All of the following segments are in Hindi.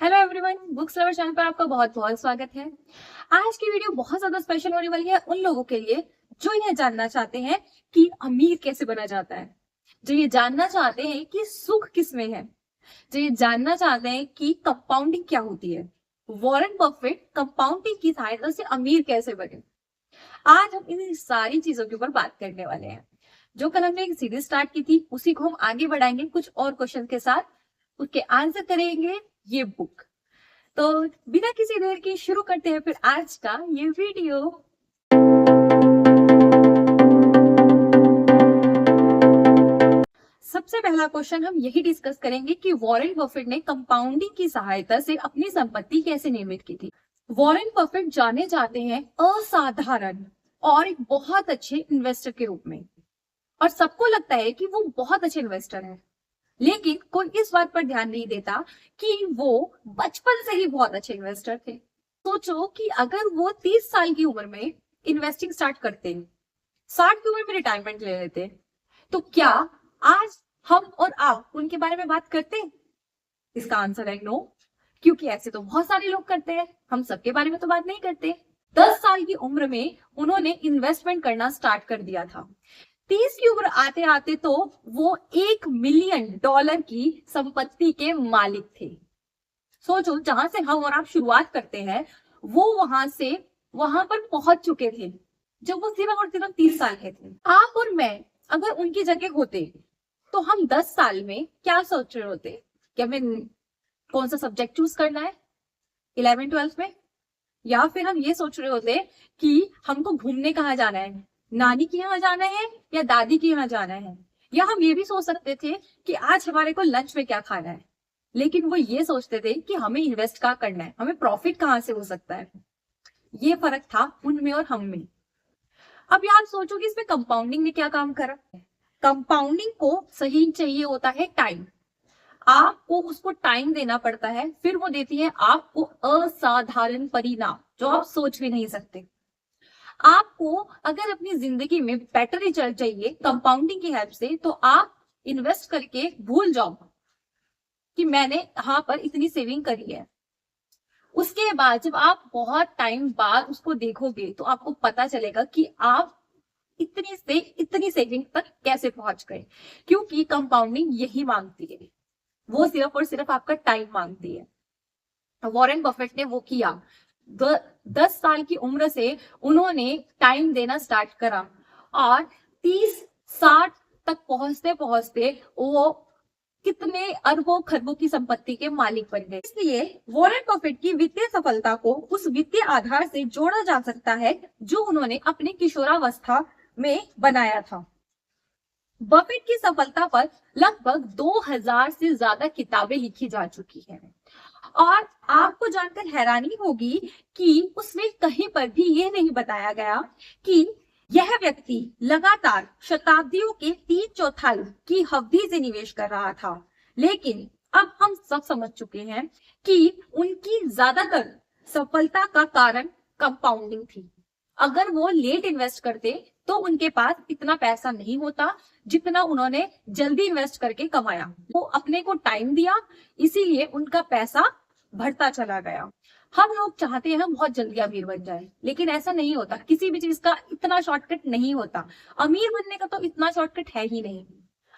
Hello everyone, books lover channel पर आपका बहुत बहुत स्वागत है। आज की वीडियो बहुत ज्यादा स्पेशल होने वाली है उन लोगों के लिए जो ये जानना चाहते हैं कि अमीर कैसे बना जाता है, जो ये जानना चाहते हैं कि सुख किस में है, जो ये जानना चाहते हैं कि कंपाउंडिंग क्या होती है, वॉरेन बफेट कंपाउंडिंग की सहायता से अमीर कैसे बने। आज हम इन सारी चीजों के ऊपर बात करने वाले हैं। जो कल हमने एक सीरीज स्टार्ट की थी उसी को हम आगे बढ़ाएंगे कुछ और क्वेश्चन के साथ, उसके आंसर करेंगे ये बुक। तो बिना किसी देर की शुरू करते हैं फिर आज का ये वीडियो। सबसे पहला क्वेश्चन हम यही डिस्कस करेंगे कि वॉरेन बफेट ने कंपाउंडिंग की सहायता से अपनी संपत्ति कैसे निर्मित की थी। वॉरेन बफेट जाने जाते हैं असाधारण और एक बहुत अच्छे इन्वेस्टर के रूप में, और सबको लगता है कि वो बहुत अच्छे इन्वेस्टर हैं, लेकिन कोई इस बात पर ध्यान नहीं देता कि वो बचपन से ही बहुत अच्छे इन्वेस्टर थे। सोचो कि अगर वो 30 साल की उम्र में इन्वेस्टिंग स्टार्ट करते, 60 की उम्र में रिटायरमेंट ले लेते, तो क्या आज हम और आप उनके बारे में बात करते? इसका आंसर है नो, क्योंकि ऐसे तो बहुत सारे लोग करते हैं, हम सबके बारे में तो बात नहीं करते। 10 साल की उम्र में उन्होंने इन्वेस्टमेंट करना स्टार्ट कर दिया था। 30 की उम्र आते आते तो वो $1 मिलियन की संपत्ति के मालिक थे। सोचो, जहां से हम और आप शुरुआत करते हैं वो वहां पर पहुंच चुके थे जब वो सिर्फ और सिर्फ 30 साल के थे। आप और मैं अगर उनकी जगह होते तो हम 10 साल में क्या सोच रहे होते कि हमें कौन सा सब्जेक्ट चूज करना है 11th-12th में, या फिर हम ये सोच रहे होते कि हमको घूमने कहाँ जाना है, नानी के यहाँ जाना है या दादी के यहाँ जाना है, या हम ये भी सोच सकते थे कि आज हमारे को लंच में क्या खाना है। लेकिन वो ये सोचते थे कि हमें इन्वेस्ट कहाँ करना है, हमें प्रॉफिट कहाँ से हो सकता है। ये फर्क था उनमें और हम में। अब यार सोचो कि इसमें कंपाउंडिंग ने क्या काम करा। कंपाउंडिंग को सही चाहिए होता है टाइम, आपको उसको टाइम देना पड़ता है, फिर वो देती है आपको असाधारण परिणाम जो आप सोच भी नहीं सकते। आपको अगर अपनी जिंदगी में बेटर रिजल्ट चाहिए कंपाउंडिंग की हेल्प से, तो आप इन्वेस्ट करके भूल जाओ कि मैंने यहाँ पर इतनी सेविंग करी है। उसके बाद जब आप बहुत टाइम बाद उसको देखोगे तो आपको पता चलेगा कि आप इतनी से इतनी सेविंग तक कैसे पहुंच गए, क्योंकि कंपाउंडिंग यही मांगती है, वो सिर्फ और सिर्फ आपका टाइम मांगती है। वॉरेन बफेट ने वो किया। 10 साल की उम्र से उन्होंने टाइम देना स्टार्ट करा और 30-60 तक पहुंचते पहुंचते वो कितने अरबों खरबों की संपत्ति के मालिक बन गए। इसलिए वॉरेन बफेट की वित्तीय सफलता को उस वित्तीय आधार से जोड़ा जा सकता है जो उन्होंने अपनी किशोरावस्था में बनाया था। बफेट की सफलता पर लगभग 2000 से ज्यादा किताबें लिखी जा चुकी हैं, और आपको जानकर हैरानी होगी कि उसमें कहीं पर भी ये नहीं बताया गया कि यह व्यक्ति लगातार शताब्दियों के 3/4 की अवधि से निवेश कर रहा था। लेकिन अब हम सब समझ चुके हैं कि उनकी ज्यादातर सफलता का कारण कंपाउंडिंग थी। अगर वो लेट इन्वेस्ट करते तो उनके पास इतना पैसा नहीं होता जितना उन्होंने जल्दी इन्वेस्ट करके कमाया। वो अपने को टाइम दिया, इसीलिए उनका पैसा बढ़ता चला गया। हम लोग चाहते हैं हम बहुत जल्दी अमीर बन जाए, लेकिन ऐसा नहीं होता। किसी भी चीज का इतना शॉर्टकट नहीं होता। अमीर बनने का तो इतना शॉर्टकट है ही नहीं।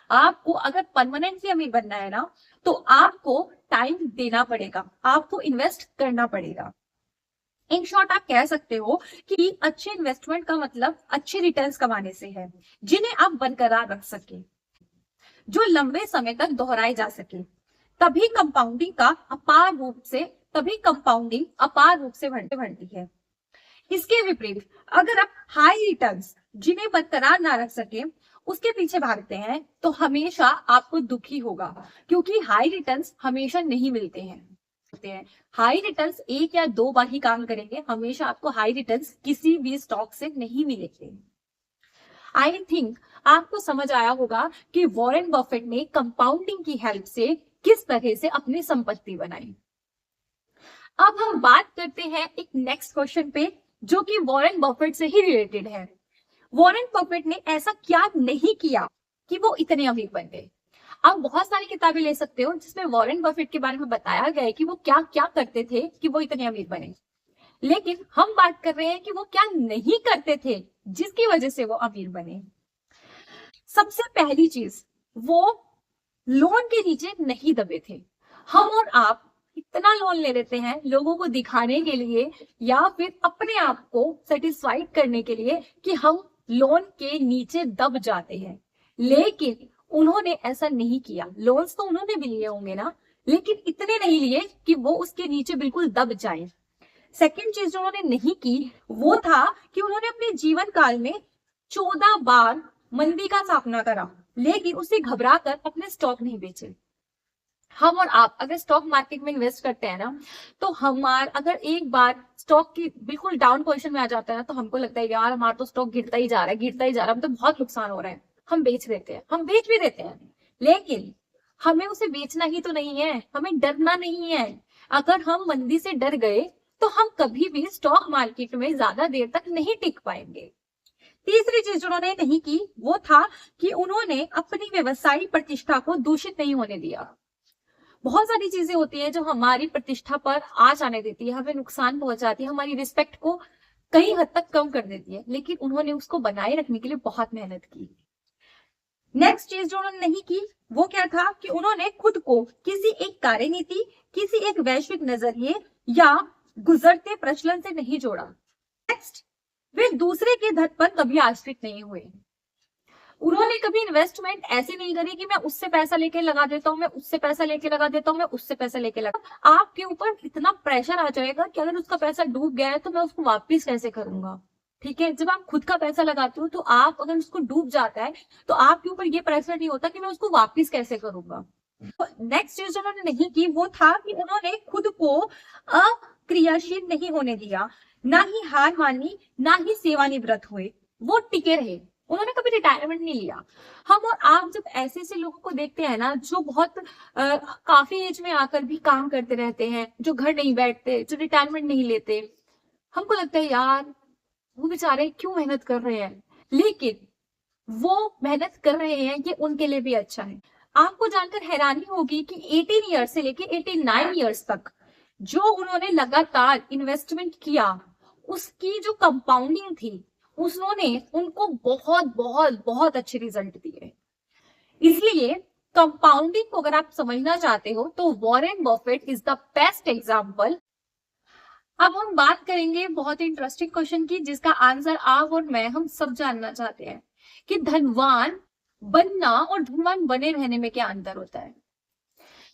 आपको अगर परमानेंटली अमीर बनना है ना, तो आपको टाइम देना पड़ेगा, आपको इन्वेस्ट करना पड़ेगा। इन शॉर्ट आप कह सकते हो कि अच्छे इन्वेस्टमेंट का मतलब अच्छे रिटर्न्स कमाने से है, जिन्हें आप बरकरार रख सके, जो लंबे समय तक दोहराए जा सके। तभी कंपाउंडिंग अपार रूप से बढ़ती है। इसके विपरीत अगर आप हाई रिटर्न्स जिन्हें बरकरार ना रख सके उसके पीछे भागते हैं तो हमेशा आपको दुखी होगा, क्योंकि हाई रिटर्न्स हमेशा नहीं मिलते हैं। हाई रिटर्न्स एक या दो बार ही काम करेंगे, हमेशा आपको हाई रिटर्न्स किसी भी स्टॉक से नहीं मिलेंगे। आई थिंक आपको समझ आया होगा कि वॉरेन बफेट ने कंपाउंडिंग की हेल्प से किस तरह से अपनी संपत्ति बनाई। अब हम बात करते हैं एक नेक्स्ट क्वेश्चन पे जो कि वॉरेन बफेट से ही रिलेटेड है। वॉरेन बफेट ने ऐसा क्या नहीं किया कि वो इतने अमीर बन गए। आप बहुत सारी किताबें ले सकते हो जिसमें वॉरेन बफेट के बारे में बताया गया है कि वो क्या क्या करते थे कि वो इतने अमीर बने, लेकिन हम बात कर रहे हैं कि वो क्या नहीं करते थे जिसकी वजह से वो अमीर बने। सबसे पहली चीज, वो लोन के नीचे नहीं दबे थे। हम और आप इतना लोन ले लेते हैं लोगों को दिखाने के लिए या फिर अपने आप को सेटिस्फाइड करने के लिए कि हम लोन के नीचे दब जाते हैं, लेकिन उन्होंने ऐसा नहीं किया। लोन्स तो उन्होंने भी लिए होंगे ना, लेकिन इतने नहीं लिए कि वो उसके नीचे बिल्कुल दब जाए। सेकंड चीज जो उन्होंने नहीं की वो था कि उन्होंने अपने जीवन काल में 14 बार मंदी का सामना करा, लेकिन उससे घबराकर अपने स्टॉक नहीं बेचे। हम और आप अगर स्टॉक मार्केट में इन्वेस्ट करते हैं ना, तो हमारा अगर एक बार स्टॉक की बिल्कुल डाउन पोजीशन में आ जाता है ना, तो हमको लगता है यार हमारा तो स्टॉक गिरता ही जा रहा है, गिरता ही जा रहा है, हम तो बहुत नुकसान हो रहा है, हम बेच देते हैं। हम बेच भी देते हैं, लेकिन हमें उसे बेचना ही तो नहीं है, हमें डरना नहीं है। अगर हम मंदी से डर गए तो हम कभी भी स्टॉक मार्केट में ज्यादा देर तक नहीं टिक पाएंगे। तीसरी चीज उन्होंने नहीं की वो था कि उन्होंने अपनी व्यवसायिक प्रतिष्ठा को दूषित नहीं होने दिया। बहुत सारी चीजें होती है जो हमारी प्रतिष्ठा पर आँच आने देती है, हमें नुकसान पहुंचाती है, हमारी रिस्पेक्ट को कई हद तक कम कर देती है, लेकिन उन्होंने उसको बनाए रखने के लिए बहुत मेहनत की। नेक्स्ट चीज जो उन्होंने नहीं की वो क्या था कि उन्होंने खुद को किसी एक कार्यनीति, किसी एक वैश्विक नजरिए या गुजरते प्रचलन से नहीं जोड़ा। नेक्स्ट, वे दूसरे के धन पर कभी आश्रित नहीं हुए। उन्होंने कभी इन्वेस्टमेंट ऐसे नहीं करी कि मैं उससे पैसा लेके लगा देता हूँ, मैं उससे पैसा लेके लगा देता हूँ, मैं उससे पैसा लेके लगा। आपके ऊपर इतना प्रेशर आ जाएगा कि अगर उसका पैसा डूब गया है तो मैं उसको वापस कैसे करूंगा। ठीक है, जब आप खुद का पैसा लगाते हो तो आप अगर उसको डूब जाता है तो आपके ऊपर ये प्रेशर नहीं होता कि मैं उसको वापस कैसे करूंगा। नेक्स्ट चीज जो उन्होंने नहीं की वो था कि उन्होंने खुद को अक्रियाशील नहीं होने दिया, ना ही हार मानी, ना ही सेवानिवृत्त हुए, वो टिके रहे। उन्होंने कभी रिटायरमेंट नहीं लिया। हम और आप जब ऐसे ऐसे लोगों को देखते हैं ना जो बहुत काफी एज में आकर भी काम करते रहते हैं, जो घर नहीं बैठते, जो रिटायरमेंट नहीं लेते, हमको लगता है यार वो बेचारे क्यों मेहनत कर रहे हैं, लेकिन वो मेहनत कर रहे हैं ये उनके लिए भी अच्छा है। आपको जानकर हैरानी होगी कि 18 ईयर्स से लेके 89 ईयर्स तक जो उन्होंने लगातार इन्वेस्टमेंट किया, उसकी जो कंपाउंडिंग थी उन्होंने उनको बहुत बहुत बहुत अच्छे रिजल्ट दिए। इसलिए कंपाउंडिंग को अगर आप समझना चाहते हो तो Warren Buffett is the best example. अब हम बात करेंगे बहुत ही इंटरेस्टिंग क्वेश्चन की जिसका आंसर आप और मैं हम सब जानना चाहते हैं कि धनवान बनना और धनवान बने रहने में क्या अंतर होता है।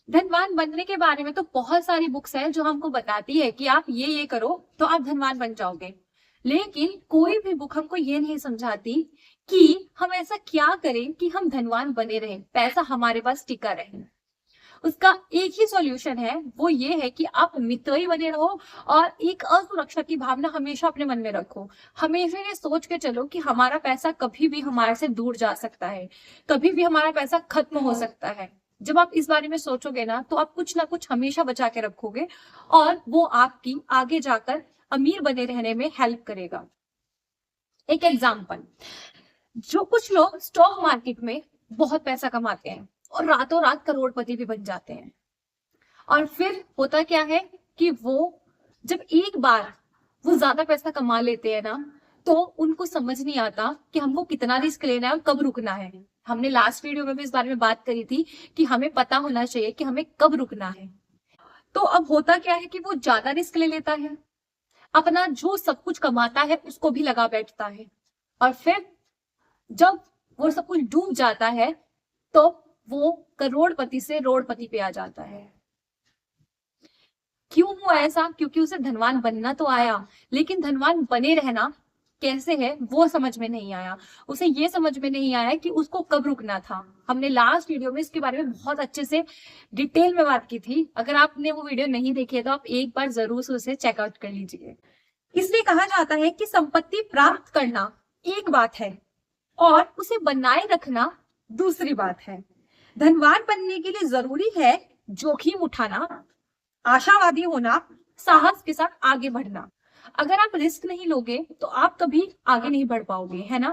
धनवान बनने के बारे में तो बहुत सारी बुक्स हैं जो हमको बताती है कि आप ये करो तो आप धनवान बन जाओगे, लेकिन कोई भी बुक हमको ये नहीं समझाती कि हम ऐसा क्या करें कि हम धनवान बने रहें, पैसा हमारे पास टिका रहे। उसका एक ही सॉल्यूशन है, वो ये है कि आप मितव्ययी बने रहो और एक असुरक्षा की भावना हमेशा अपने मन में रखो। हमेशा ये सोच के चलो कि हमारा पैसा कभी भी हमारे से दूर जा सकता है, कभी भी हमारा पैसा खत्म हो सकता है। जब आप इस बारे में सोचोगे ना तो आप कुछ ना कुछ हमेशा बचा के रखोगे और वो आपकी आगे जाकर अमीर बने रहने में हेल्प करेगा। एक एग्जाम्पल, जो कुछ लोग स्टॉक मार्केट में बहुत पैसा कमाते हैं और रातों रात करोड़पति भी बन जाते हैं, और फिर होता क्या है कि वो जब एक बार वो ज्यादा पैसा कमा लेते हैं ना तो उनको समझ नहीं आता कि हमको कितना रिस्क लेना है और कब रुकना है। हमने लास्ट वीडियो में भी इस बारे में बात करी थी कि हमें पता होना चाहिए कि हमें कब रुकना है। तो अब होता क्या है कि वो ज्यादा रिस्क ले लेता है, अपना जो सब कुछ कमाता है उसको भी लगा बैठता है, और फिर जब वो सब कुछ डूब जाता है तो वो करोड़पति से रोड़पति पे आ जाता है। क्यों हुआ ऐसा? क्योंकि उसे धनवान बनना तो आया, लेकिन धनवान बने रहना कैसे है वो समझ में नहीं आया। उसे ये समझ में नहीं आया कि उसको कब रुकना था। हमने लास्ट वीडियो में इसके बारे में बहुत अच्छे से डिटेल में बात की थी। अगर आपने वो वीडियो नहीं देखी है तो आप एक बार जरूर से उसे चेकआउट कर लीजिए। इसलिए कहा जाता है कि संपत्ति प्राप्त करना एक बात है और उसे बनाए रखना दूसरी बात है। धनवान बनने के लिए जरूरी है जोखिम उठाना, आशावादी होना, साहस के साथ आगे बढ़ना। अगर आप रिस्क नहीं लोगे तो आप कभी आगे नहीं बढ़ पाओगे, है ना।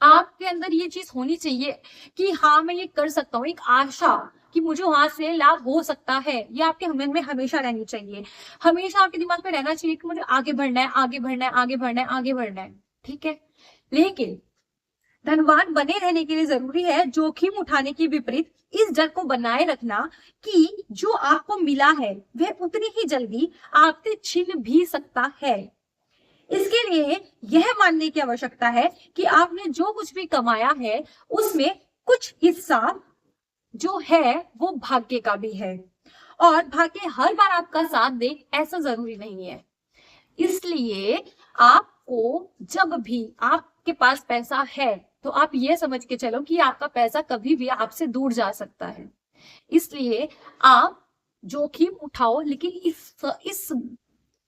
आपके अंदर ये चीज होनी चाहिए कि हाँ मैं ये कर सकता हूँ, एक आशा कि मुझे वहां से लाभ हो सकता है, ये आपके मन में हमेशा रहनी चाहिए। हमेशा आपके दिमाग में रहना चाहिए कि मुझे आगे बढ़ना है, आगे बढ़ना है, आगे बढ़ना है, आगे बढ़ना है। ठीक है, लेकिन धनवान बने रहने के लिए जरूरी है जोखिम उठाने के विपरीत इस डर को बनाए रखना कि जो आपको मिला है वह उतनी ही जल्दी आपसे छीन भी सकता है। इसके लिए यह मानने की आवश्यकता है कि आपने जो कुछ भी कमाया है उसमें कुछ हिस्सा जो है वो भाग्य का भी है, और भाग्य हर बार आपका साथ दे ऐसा जरूरी नहीं है। इसलिए आपको जब भी आपके पास पैसा है तो आप ये समझ के चलो कि आपका पैसा कभी भी आपसे दूर जा सकता है। इसलिए आप जोखिम उठाओ, लेकिन इस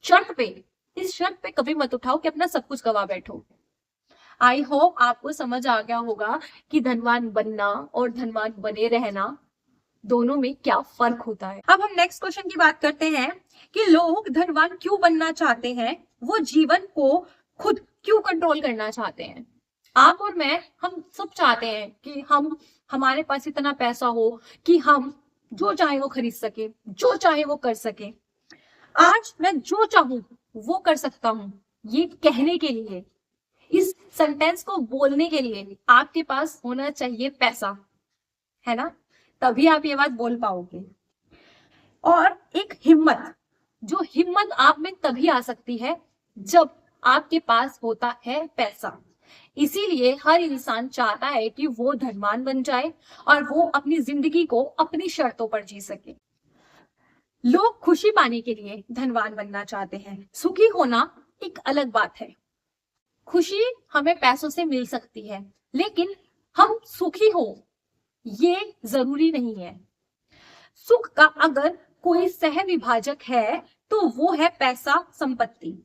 शर्त पे इस शर्त पे कभी मत उठाओ कि अपना सब कुछ गवा बैठो। आई होप आपको समझ आ गया होगा कि धनवान बनना और धनवान बने रहना दोनों में क्या फर्क होता है। अब हम नेक्स्ट क्वेश्चन की बात करते हैं कि लोग धनवान क्यों बनना चाहते हैं, वो जीवन को खुद क्यों कंट्रोल करना चाहते हैं। आप और मैं, हम सब चाहते हैं कि हमारे पास इतना पैसा हो कि हम जो चाहे वो खरीद सके, जो चाहे वो कर सके। आज मैं जो चाहूं वो कर सकता हूं, ये कहने के लिए, इस सेंटेंस को बोलने के लिए आपके पास होना चाहिए पैसा, है ना, तभी आप ये बात बोल पाओगे। और एक हिम्मत, जो हिम्मत आप में तभी आ सकती है जब आपके पास होता है पैसा। इसीलिए हर इंसान चाहता है कि वो धनवान बन जाए और वो अपनी जिंदगी को अपनी शर्तों पर जी सके। लोग खुशी पाने के लिए धनवान बनना चाहते हैं, सुखी होना एक अलग बात है। खुशी हमें पैसों से मिल सकती है, लेकिन हम सुखी हो ये जरूरी नहीं है। सुख का अगर कोई सह विभाजक है तो वो है पैसा, संपत्ति।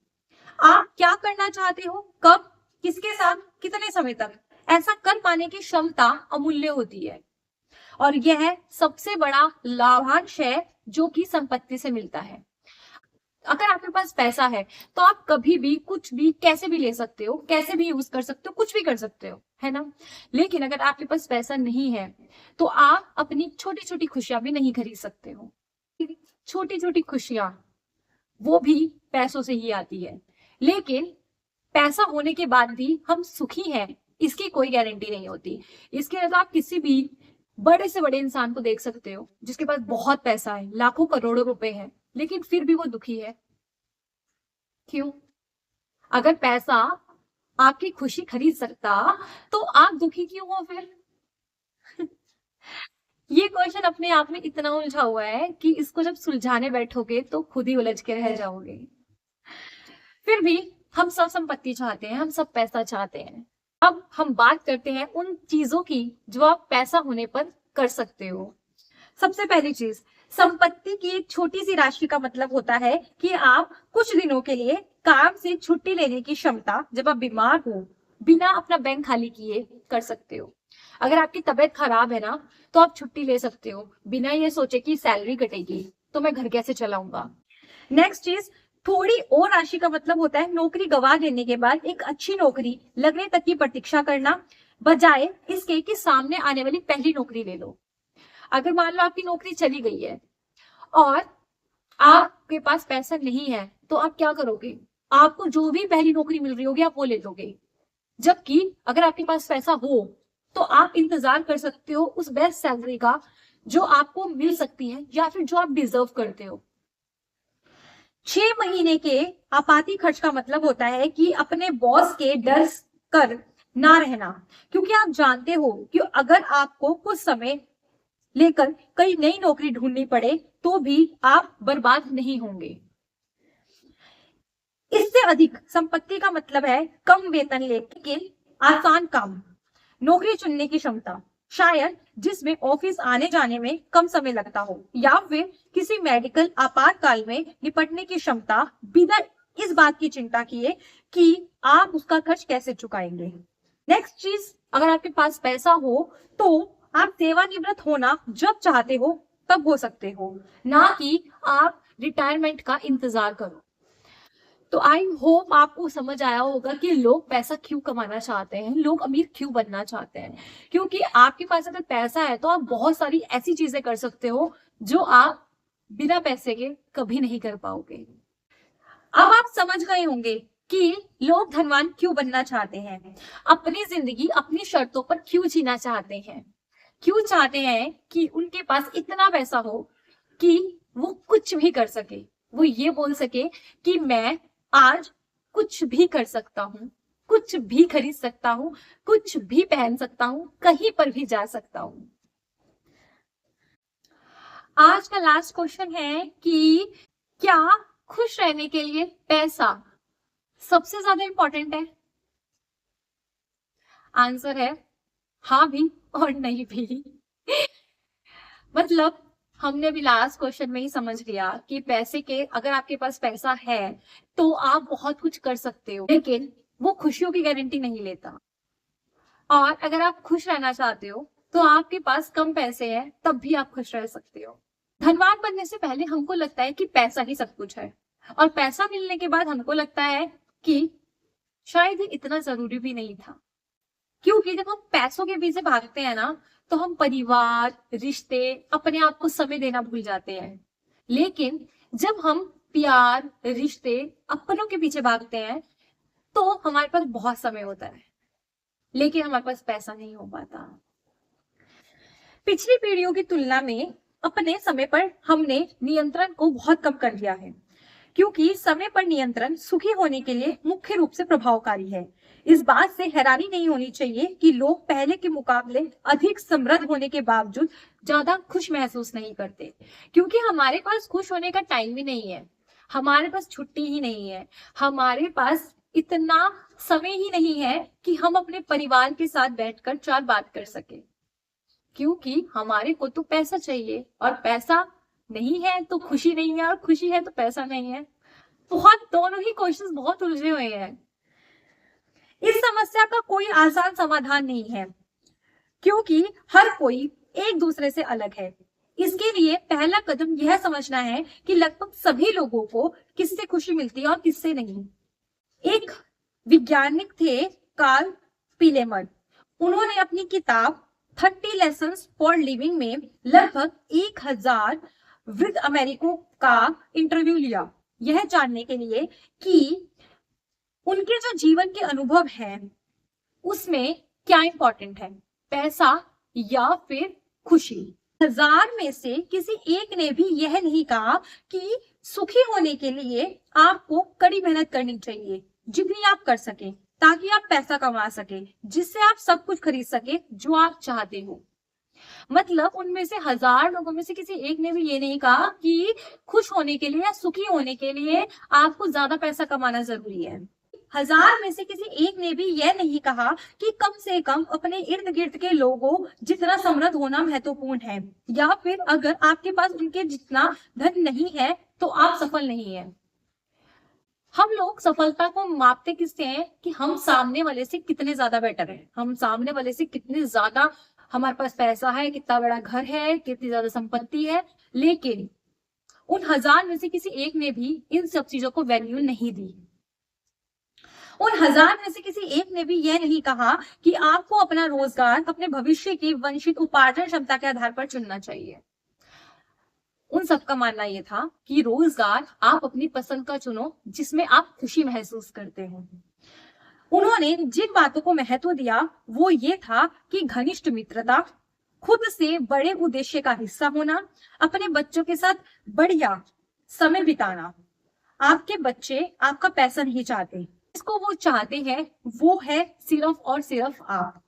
आप क्या करना चाहते हो, कब, किसके साथ, कितने समय तक, ऐसा कर पाने की क्षमता अमूल्य होती है, और यह सबसे बड़ा लाभांश है जो कि संपत्ति से मिलता है। अगर आपके पास पैसा है तो आप कभी भी कुछ भी कैसे भी ले सकते हो, कैसे भी यूज कर सकते हो, कुछ भी कर सकते हो, है ना। लेकिन अगर आपके पास पैसा नहीं है तो आप अपनी छोटी छोटी खुशियां भी नहीं खरीद सकते हो। छोटी छोटी खुशियां वो भी पैसों से ही आती है, लेकिन पैसा होने के बाद भी हम सुखी हैं इसकी कोई गारंटी नहीं होती। इसके अलावा आप किसी भी बड़े से बड़े इंसान को देख सकते हो जिसके पास बहुत पैसा है, लाखों करोड़ों रुपए हैं, लेकिन फिर भी वो दुखी है। क्यों? अगर पैसा आपकी खुशी खरीद सकता तो आप दुखी क्यों हो फिर? ये क्वेश्चन अपने आप में इतना उलझा हुआ है कि इसको जब सुलझाने बैठोगे तो खुद ही उलझ के रह जाओगे। फिर भी हम सब संपत्ति चाहते हैं, हम सब पैसा चाहते हैं। अब हम बात करते हैं उन चीजों की जो आप पैसा होने पर कर सकते हो। सबसे पहली चीज, संपत्ति की एक छोटी सी राशि का मतलब होता है कि आप कुछ दिनों के लिए काम से छुट्टी लेने की क्षमता, जब आप बीमार हो, बिना अपना बैंक खाली किए कर सकते हो। अगर आपकी तबीयत खराब है ना तो आप छुट्टी ले सकते हो बिना ये सोचे कि सैलरी कटेगी तो मैं घर कैसे चलाऊंगा। नेक्स्ट चीज, थोड़ी और राशि का मतलब होता है नौकरी गंवा देने के बाद एक अच्छी नौकरी लगने तक की प्रतीक्षा करना, बजाय इसके कि सामने आने वाली पहली नौकरी ले लो। अगर मान लो आपकी नौकरी चली गई है और आपके पास पैसा नहीं है तो आप क्या करोगे? आपको जो भी पहली नौकरी मिल रही होगी आप वो ले लोगे। जबकि अगर आपके पास पैसा हो तो आप इंतजार कर सकते हो उस बेस्ट सैलरी का जो आपको मिल सकती है या फिर जो आप डिजर्व करते हो। 6 महीने के आपाती खर्च का मतलब होता है कि अपने बॉस के डर कर ना रहना, क्योंकि आप जानते हो कि अगर आपको कुछ समय लेकर कई नई नौकरी ढूंढनी पड़े तो भी आप बर्बाद नहीं होंगे। इससे अधिक संपत्ति का मतलब है कम वेतन लेकिन आसान काम, नौकरी चुनने की क्षमता, शायद जिसमें ऑफिस आने जाने में कम समय लगता हो, या फिर किसी मेडिकल आपातकाल में निपटने की क्षमता बिना इस बात की चिंता किए कि आप उसका खर्च कैसे चुकाएंगे। नेक्स्ट चीज, अगर आपके पास पैसा हो तो आप सेवानिवृत्त होना जब चाहते हो तब हो सकते हो, ना कि आप रिटायरमेंट का इंतजार करो। तो आई होप आपको समझ आया होगा कि लोग पैसा क्यों कमाना चाहते हैं, लोग अमीर क्यों बनना चाहते हैं। क्योंकि आपके पास अगर पैसा है तो आप बहुत सारी ऐसी चीजें कर सकते हो जो आप बिना पैसे के कभी नहीं कर पाओगे। अब आप समझ गए होंगे कि लोग धनवान क्यों बनना चाहते हैं, अपनी जिंदगी अपनी शर्तों पर क्यों जीना चाहते हैं, क्यों चाहते हैं कि उनके पास इतना पैसा हो कि वो कुछ भी कर सके, वो ये बोल सके कि मैं आज कुछ भी कर सकता हूँ, कुछ भी खरीद सकता हूँ, कुछ भी पहन सकता हूँ, कहीं पर भी जा सकता हूँ। आज का लास्ट क्वेश्चन है कि क्या खुश रहने के लिए पैसा सबसे ज्यादा इंपॉर्टेंट है? आंसर है हाँ भी और नहीं भी। मतलब हमने भी लास्ट क्वेश्चन में ही समझ लिया कि पैसे के, अगर आपके पास पैसा है तो आप बहुत कुछ कर सकते हो, लेकिन वो खुशियों की गारंटी नहीं लेता। और अगर आप खुश रहना चाहते हो तो आपके पास कम पैसे हैं तब भी आप खुश रह सकते हो। धनवान बनने से पहले हमको लगता है कि पैसा ही सब कुछ है, और पैसा मिलने के बाद हमको लगता है कि शायद ये इतना जरूरी भी नहीं था। क्योंकि जब हम पैसों के पीछे भागते हैं ना, तो हम परिवार, रिश्ते, अपने आप को समय देना भूल जाते हैं। लेकिन जब हम प्यार, रिश्ते, अपनों के पीछे भागते हैं तो हमारे पास बहुत समय होता है, लेकिन हमारे पास पैसा नहीं हो पाता। पिछली पीढ़ियों की तुलना में अपने समय पर हमने नियंत्रण को बहुत कम कर दिया है, क्योंकि समय पर नियंत्रण सुखी होने के लिए मुख्य रूप से प्रभावकारी है। इस बात से हैरानी नहीं होनी चाहिए कि लोग पहले के मुकाबले अधिक समृद्ध होने के बावजूद ज्यादा खुश महसूस नहीं करते, क्योंकि हमारे पास खुश होने का टाइम भी नहीं है, हमारे पास छुट्टी ही नहीं है, हमारे पास इतना समय ही नहीं है कि हम अपने परिवार के साथ बैठकर 4 बात कर सके। क्योंकि हमारे को तो पैसा चाहिए, और पैसा नहीं है तो खुशी नहीं है, और खुशी है तो पैसा नहीं है। बहुत, दोनों ही क्वेश्चंस बहुत उलझे हुए हैं। इस समस्या का कोई आसान समाधान नहीं है, क्योंकि हर कोई एक दूसरे से अलग है। इसके लिए पहला कदम यह समझना है कि लगभग सभी लोगों को किससे खुशी मिलती है और किससे नहीं। एक वैज्ञानिक थे, कार्ल पीलेमन। उन्होंने अपनी किताब 30 लेसन्स फॉर लिविंग में लगभग 1000 वृद्ध अमेरिकों का इंटरव्यू लिया, यह जानने के लिए कि उनके जो जीवन के अनुभव हैं उसमें क्या इंपॉर्टेंट है, पैसा या फिर खुशी। 1000 में से किसी एक ने भी यह नहीं कहा कि सुखी होने के लिए आपको कड़ी मेहनत करनी चाहिए, जितनी आप कर सके, ताकि आप पैसा कमा सके, जिससे आप सब कुछ खरीद सके जो आप चाहते हो। मतलब उनमें से 1000 लोगों में से किसी एक ने भी ये नहीं कहा कि खुश होने के लिए या सुखी होने के लिए आपको ज्यादा पैसा कमाना जरूरी है। 1000 में से किसी एक ने भी यह नहीं कहा कि कम से कम अपने इर्द गिर्द के लोगों जितना समृद्ध होना महत्वपूर्ण है, या फिर अगर आपके पास उनके जितना धन नहीं है तो आप सफल नहीं है। हम लोग सफलता को मापते किससे हैं कि हम सामने वाले से कितने ज्यादा बेटर हैं, हम सामने वाले से कितने ज्यादा, हमारे पास पैसा है, कितना बड़ा घर है, कितनी ज्यादा संपत्ति है। लेकिन उन 1000 में से किसी एक ने भी इन सब चीजों को वैल्यू नहीं दी। उन 1000 में से किसी एक ने भी यह नहीं कहा कि आपको अपना रोजगार अपने भविष्य की वंचित उपार्जन क्षमता के आधार पर चुनना चाहिए। उन सबका मानना यह था कि रोजगार आप अपनी पसंद का चुनो जिसमें आप खुशी महसूस करते हो। उन्होंने जिन बातों को महत्व दिया वो ये था कि घनिष्ठ मित्रता, खुद से बड़े उद्देश्य का हिस्सा होना, अपने बच्चों के साथ बढ़िया समय बिताना। आपके बच्चे आपका पैसा नहीं चाहते, इसको वो चाहते हैं वो है सिर्फ और सिर्फ आप।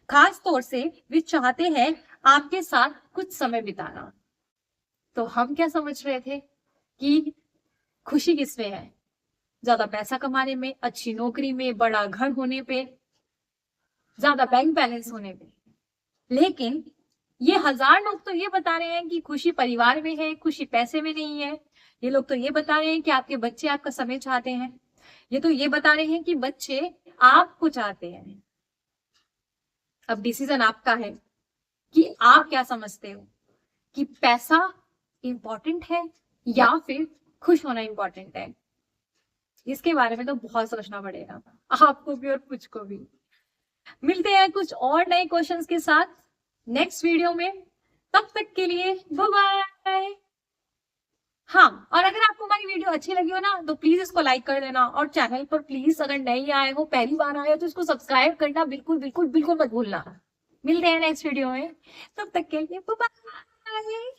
खास तौर से वे चाहते हैं आपके साथ कुछ समय बिताना। तो हम क्या समझ रहे थे कि खुशी किसमें है? ज्यादा पैसा कमाने में, अच्छी नौकरी में, बड़ा घर होने पे, ज्यादा बैंक बैलेंस होने पे। लेकिन ये 1000 लोग तो ये बता रहे हैं कि खुशी परिवार में है, खुशी पैसे में नहीं है। ये लोग तो ये बता रहे हैं कि आपके बच्चे आपका समय चाहते हैं। ये तो ये बता रहे हैं कि बच्चे आपको चाहते हैं। अब डिसीजन आपका है कि आप क्या समझते हो कि पैसा इंपॉर्टेंट है या फिर खुश होना इंपॉर्टेंट है। इसके बारे में तो बहुत सोचना पड़ेगा आपको भी और मुझको भी। मिलते हैं कुछ और नए क्वेश्चंस के साथ नेक्स्ट वीडियो में। तब तक के लिए बाय बाय। हाँ, और अगर आपको हमारी वीडियो अच्छी लगी हो ना तो प्लीज इसको लाइक कर देना, और चैनल पर प्लीज अगर नए आए हो, पहली बार आए हो, तो इसको सब्सक्राइब करना बिल्कुल बिल्कुल बिल्कुल मत भूलना। मिलते हैं नेक्स्ट वीडियो में, तब तक के लिए बाय बाय।